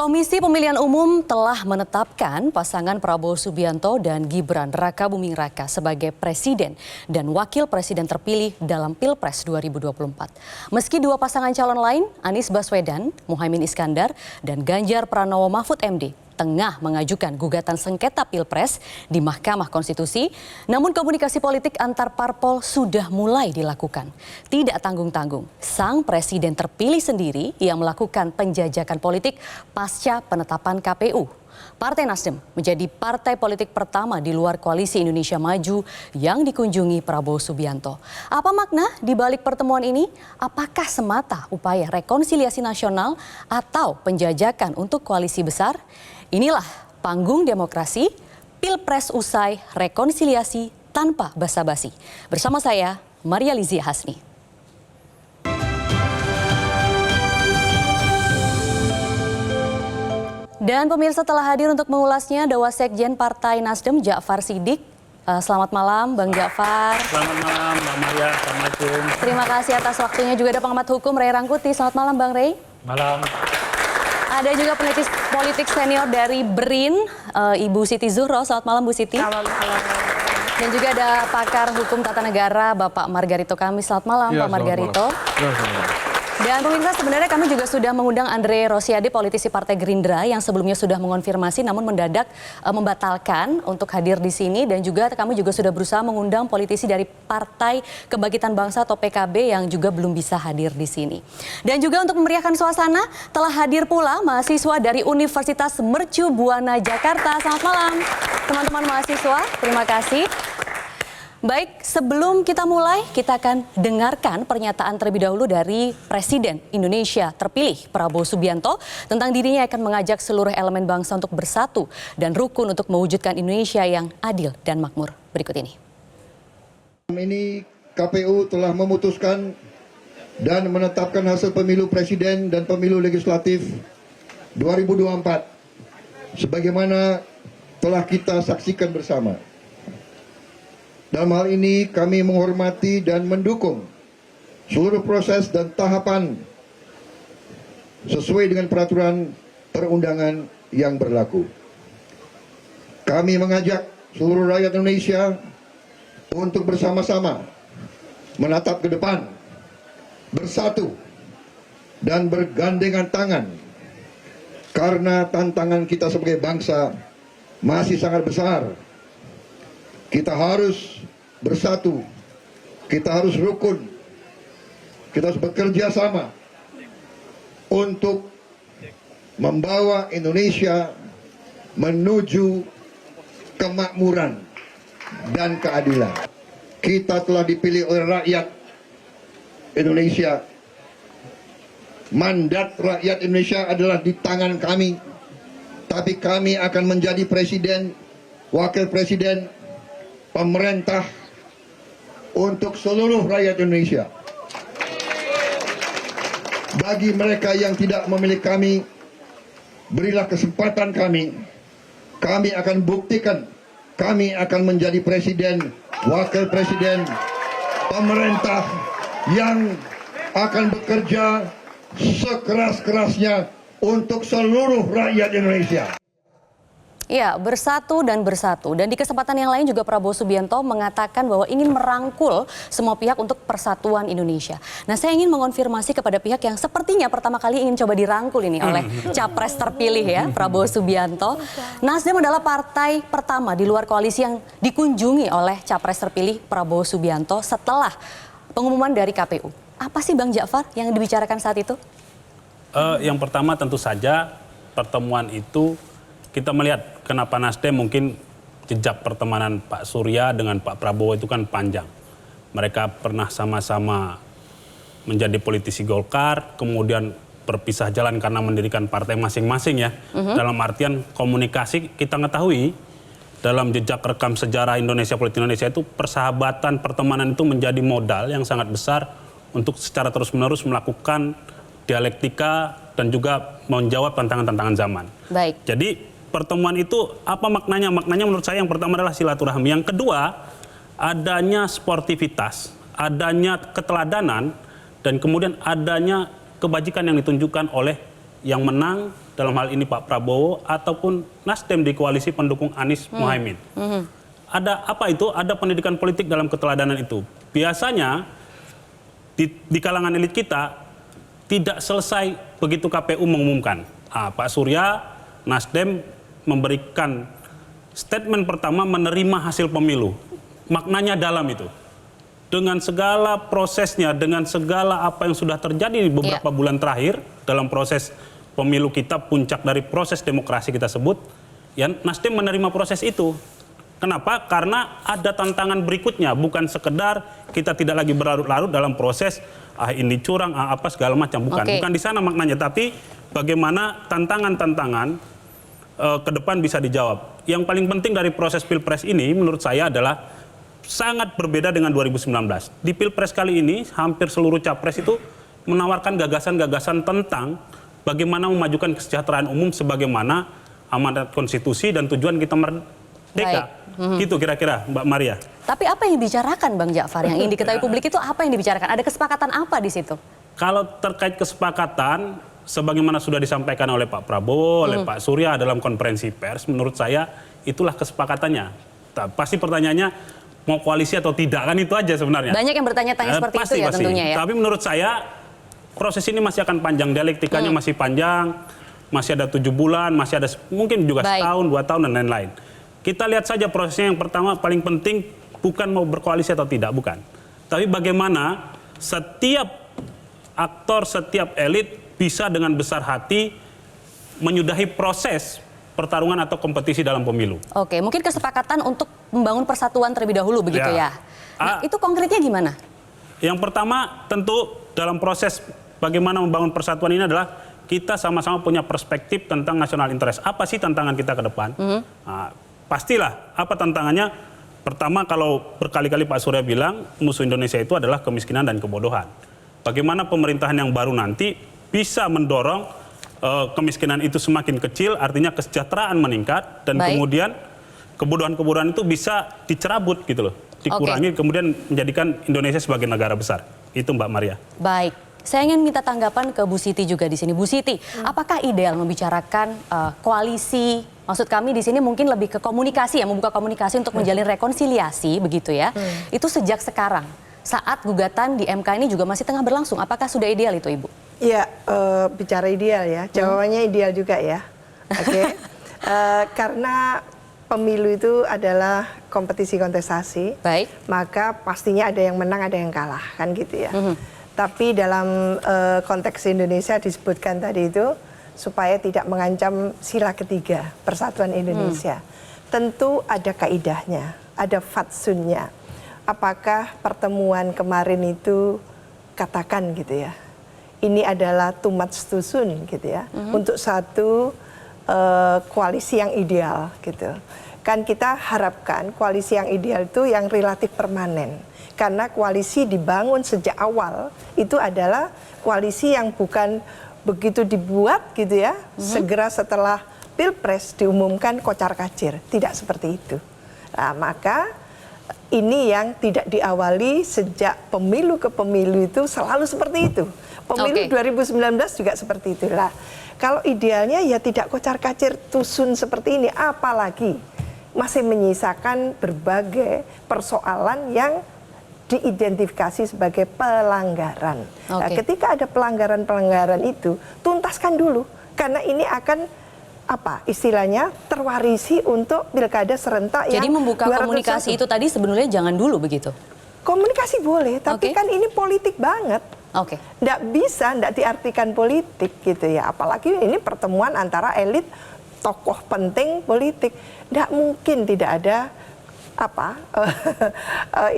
Komisi Pemilihan Umum telah menetapkan pasangan Prabowo Subianto dan Gibran Rakabuming Raka sebagai presiden dan wakil presiden terpilih dalam Pilpres 2024. Meski dua pasangan calon lain, Anies Baswedan, Muhaimin Iskandar, dan Ganjar Pranowo Mahfud MD, tengah mengajukan gugatan sengketa Pilpres di Mahkamah Konstitusi, namun komunikasi politik antar parpol sudah mulai dilakukan. Tidak tanggung-tanggung, sang presiden terpilih sendiri yang melakukan penjajakan politik pasca penetapan KPU. Partai Nasdem menjadi partai politik pertama di luar Koalisi Indonesia Maju yang dikunjungi Prabowo Subianto. Apa makna di balik pertemuan ini? Apakah semata upaya rekonsiliasi nasional atau penjajakan untuk koalisi besar? Inilah panggung demokrasi, Pilpres usai rekonsiliasi tanpa basa-basi. Bersama saya, Maria Lizia Hasni. Dan pemirsa telah hadir untuk mengulasnya Dewa Sekjen Partai Nasdem Ja'far Siddiq. Selamat malam Bang Ja'far. Selamat malam Mbak Maria, Assalamualaikum. Terima kasih atas waktunya. Juga ada pengamat hukum Ray Rangkuti. Selamat malam Bang Ray. Malam. Ada juga peneliti politik senior dari BRIN, Ibu Siti Zuhro. Selamat malam Bu Siti. Selamat malam. Dan juga ada pakar hukum tata negara Bapak Margarito Kamis. Selamat malam Pak Margarito. Dan pemirsa, sebenarnya kami juga sudah mengundang Andre Rosiade, politisi Partai Gerindra yang sebelumnya sudah mengonfirmasi namun mendadak membatalkan untuk hadir di sini, dan juga kami juga sudah berusaha mengundang politisi dari Partai Kebangkitan Bangsa atau PKB yang juga belum bisa hadir di sini. Dan juga untuk memeriahkan suasana telah hadir pula mahasiswa dari Universitas Mercu Buana Jakarta. Selamat malam teman-teman mahasiswa, terima kasih. Baik, sebelum kita mulai, kita akan dengarkan pernyataan terlebih dahulu dari Presiden Indonesia terpilih Prabowo Subianto tentang dirinya akan mengajak seluruh elemen bangsa untuk bersatu dan rukun untuk mewujudkan Indonesia yang adil dan makmur. Berikut ini. Ini KPU telah memutuskan dan menetapkan hasil pemilu presiden dan pemilu legislatif 2024 sebagaimana telah kita saksikan bersama. Dalam hal ini kami menghormati dan mendukung seluruh proses dan tahapan sesuai dengan peraturan perundangan yang berlaku. Kami mengajak seluruh rakyat Indonesia untuk bersama-sama menatap ke depan, bersatu dan bergandengan tangan, karena tantangan kita sebagai bangsa masih sangat besar. Kita harus bersatu, kita harus rukun, kita harus bekerja sama untuk membawa Indonesia menuju kemakmuran dan keadilan. Kita telah dipilih oleh rakyat Indonesia. Mandat rakyat Indonesia adalah di tangan kami, tapi kami akan menjadi presiden, wakil presiden, pemerintah untuk seluruh rakyat Indonesia. Bagi mereka yang tidak memilih kami, berilah kesempatan kami. Kami akan buktikan, kami akan menjadi presiden, wakil presiden, pemerintah yang akan bekerja sekeras-kerasnya untuk seluruh rakyat Indonesia. Ya, bersatu dan bersatu. Dan di kesempatan yang lain juga Prabowo Subianto mengatakan bahwa ingin merangkul semua pihak untuk persatuan Indonesia. Nah, saya ingin mengonfirmasi kepada pihak yang sepertinya pertama kali ingin coba dirangkul ini oleh capres terpilih ya, Prabowo Subianto. Nasdem adalah partai pertama di luar koalisi yang dikunjungi oleh capres terpilih Prabowo Subianto setelah pengumuman dari KPU. Apa sih Bang Ja'far yang dibicarakan saat itu? Yang pertama tentu saja pertemuan itu kita melihat kenapa Nasdem mungkin jejak pertemanan Pak Surya dengan Pak Prabowo itu kan panjang. Mereka pernah sama-sama menjadi politisi Golkar, kemudian berpisah jalan karena mendirikan partai masing-masing ya. Dalam artian komunikasi kita mengetahui dalam jejak rekam sejarah Indonesia, politik Indonesia itu persahabatan, pertemanan itu menjadi modal yang sangat besar untuk secara terus-menerus melakukan dialektika dan juga menjawab tantangan-tantangan zaman. Baik. Jadi pertemuan itu apa maknanya? Maknanya menurut saya yang pertama adalah silaturahmi. Yang kedua, adanya sportivitas, adanya keteladanan, dan kemudian adanya kebajikan yang ditunjukkan oleh yang menang dalam hal ini Pak Prabowo, ataupun Nasdem di koalisi pendukung Anies Muhaimin. Ada apa itu? Ada pendidikan politik dalam keteladanan itu. Biasanya di kalangan elit kita tidak selesai begitu KPU mengumumkan. Pak Surya, Nasdem memberikan statement pertama menerima hasil pemilu. Maknanya dalam itu. Dengan segala prosesnya, dengan segala apa yang sudah terjadi di beberapa bulan terakhir dalam proses pemilu kita, puncak dari proses demokrasi kita sebut, ya Nasdem menerima proses itu. Kenapa? Karena ada tantangan berikutnya, bukan sekedar kita tidak lagi berlarut-larut dalam proses ini curang, apa segala macam, bukan. Bukan di sana maknanya, tapi bagaimana tantangan-tantangan ke depan bisa dijawab. Yang paling penting dari proses Pilpres ini menurut saya adalah sangat berbeda dengan 2019. Di Pilpres kali ini hampir seluruh capres itu menawarkan gagasan-gagasan tentang bagaimana memajukan kesejahteraan umum sebagaimana amanat konstitusi dan tujuan kita merdeka. Gitu kira-kira Mbak Maria. Tapi apa yang dibicarakan Bang Ja'far? Yang ingin diketahui publik itu apa yang dibicarakan? Ada kesepakatan apa di situ? Kalau terkait kesepakatan, sebagaimana sudah disampaikan oleh Pak Prabowo, oleh Pak Surya dalam konferensi pers, menurut saya itulah kesepakatannya. Pasti pertanyaannya mau koalisi atau tidak, kan itu aja sebenarnya. Banyak yang bertanya-tanya seperti itu ya tentunya ya. Tapi menurut saya proses ini masih akan panjang, dialektikanya masih panjang, masih ada 7 bulan, masih ada mungkin juga setahun, 2 tahun dan lain-lain. Kita lihat saja prosesnya. Yang pertama paling penting bukan mau berkoalisi atau tidak, bukan. Tapi bagaimana setiap aktor, setiap elit bisa dengan besar hati menyudahi proses pertarungan atau kompetisi dalam pemilu. Oke, mungkin kesepakatan untuk membangun persatuan terlebih dahulu begitu ya. Nah, itu konkretnya gimana? Yang pertama tentu dalam proses bagaimana membangun persatuan ini adalah kita sama-sama punya perspektif tentang national interest. Apa sih tantangan kita ke depan? Pastilah apa tantangannya. Pertama, kalau berkali-kali Pak Surya bilang musuh Indonesia itu adalah kemiskinan dan kebodohan. Bagaimana pemerintahan yang baru nanti bisa mendorong kemiskinan itu semakin kecil, artinya kesejahteraan meningkat, dan kemudian kebodohan-kebodohan itu bisa dicerabut gitu loh, dikurangi, kemudian menjadikan Indonesia sebagai negara besar. Itu Mbak Maria. Baik. Saya ingin minta tanggapan ke Bu Siti juga di sini. Bu Siti, apakah ideal membicarakan koalisi? Maksud kami di sini mungkin lebih ke komunikasi ya, membuka komunikasi untuk menjalin rekonsiliasi begitu ya. Itu sejak sekarang. Saat gugatan di MK ini juga masih tengah berlangsung. Apakah sudah ideal itu, Ibu? Iya, bicara ideal ya. Jawabannya ideal juga ya. Oke. Karena pemilu itu adalah kompetisi kontestasi. Baik. Maka pastinya ada yang menang, ada yang kalah, kan gitu ya. Tapi dalam konteks Indonesia disebutkan tadi itu supaya tidak mengancam sila ketiga persatuan Indonesia. Tentu ada kaidahnya, ada fatsunnya. Apakah pertemuan kemarin itu katakan gitu ya, ini adalah too much too soon gitu ya, untuk satu koalisi yang ideal gitu. Kan kita harapkan koalisi yang ideal itu yang relatif permanen. Karena koalisi dibangun sejak awal itu adalah koalisi yang bukan begitu dibuat gitu ya, segera setelah Pilpres diumumkan kocar-kacir. Tidak seperti itu. Nah, maka ini yang tidak diawali sejak pemilu ke pemilu itu selalu seperti itu. Pemilu 2019 juga seperti itulah. Kalau idealnya ya tidak kocar-kacir tusun seperti ini, apalagi masih menyisakan berbagai persoalan yang diidentifikasi sebagai pelanggaran. Nah, ketika ada pelanggaran-pelanggaran itu, tuntaskan dulu. Karena ini akan, apa istilahnya, terwarisi untuk pilkada serentak. Jadi membuka komunikasi itu tadi sebenarnya jangan dulu begitu? Komunikasi boleh, tapi kan ini politik banget. Nggak bisa, nggak diartikan politik gitu ya. Apalagi ini pertemuan antara elit, tokoh penting politik. Nggak mungkin tidak ada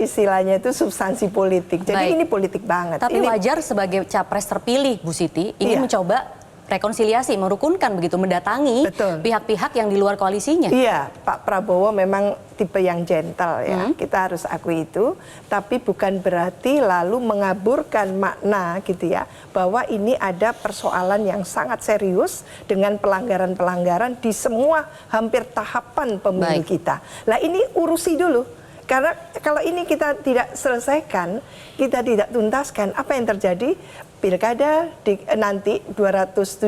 istilahnya itu substansi politik. Jadi ini politik banget. Tapi ini wajar sebagai capres terpilih Bu Siti ingin mencoba rekonsiliasi, merukunkan begitu, mendatangi pihak-pihak yang di luar koalisinya. Iya, Pak Prabowo memang tipe yang gentle ya, kita harus akui itu. Tapi bukan berarti lalu mengaburkan makna gitu ya, bahwa ini ada persoalan yang sangat serius dengan pelanggaran-pelanggaran di semua hampir tahapan pemilu kita. Lah ini urusi dulu. Karena kalau ini kita tidak selesaikan, kita tidak tuntaskan, apa yang terjadi? pilkada nanti 271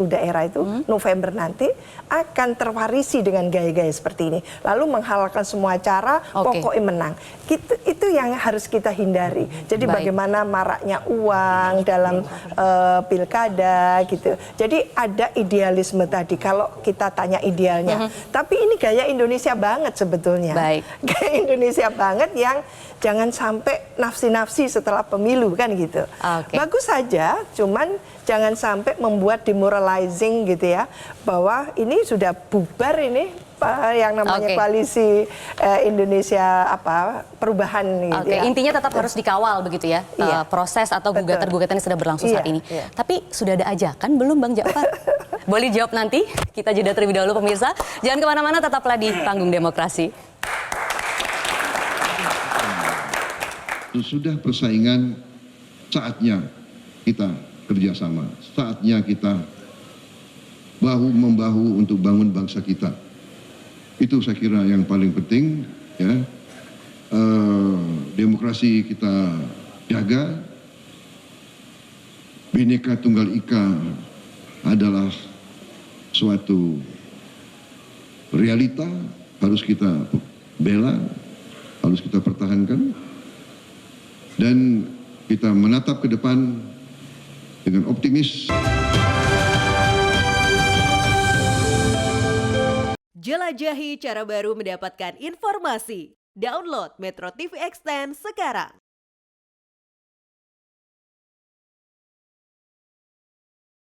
daerah itu November nanti akan terwarisi dengan gaya-gaya seperti ini. Lalu menghalalkan semua cara, pokoknya menang. Itu yang harus kita hindari. Jadi bagaimana maraknya uang dalam pilkada gitu. Jadi ada idealisme tadi kalau kita tanya idealnya. Tapi ini gaya Indonesia banget sebetulnya. Gaya Indonesia banget yang jangan sampai nafsi-nafsi setelah pemilu kan gitu. Bagus saja, cuman jangan sampai membuat demoralizing gitu ya, bahwa ini sudah bubar ini yang namanya koalisi Indonesia perubahan gitu ya. Intinya tetap harus dikawal begitu ya, proses atau gugatan-gugatan yang sedang berlangsung saat ini. Tapi sudah ada ajakan belum Bang Ja'far? Boleh jawab nanti, kita jeda terlebih dahulu pemirsa. Jangan kemana-mana, tetaplah di Panggung Demokrasi. Sudah persaingan, saatnya kita kerjasama, saatnya kita bahu-membahu untuk bangun bangsa kita. Itu saya kira yang paling penting ya. Demokrasi kita jaga, Bhinneka Tunggal Ika adalah suatu realita, harus kita bela, harus kita pertahankan, dan kita menatap ke depan dengan optimis. Jelajahi cara baru mendapatkan informasi. Download Metro TV Extend sekarang.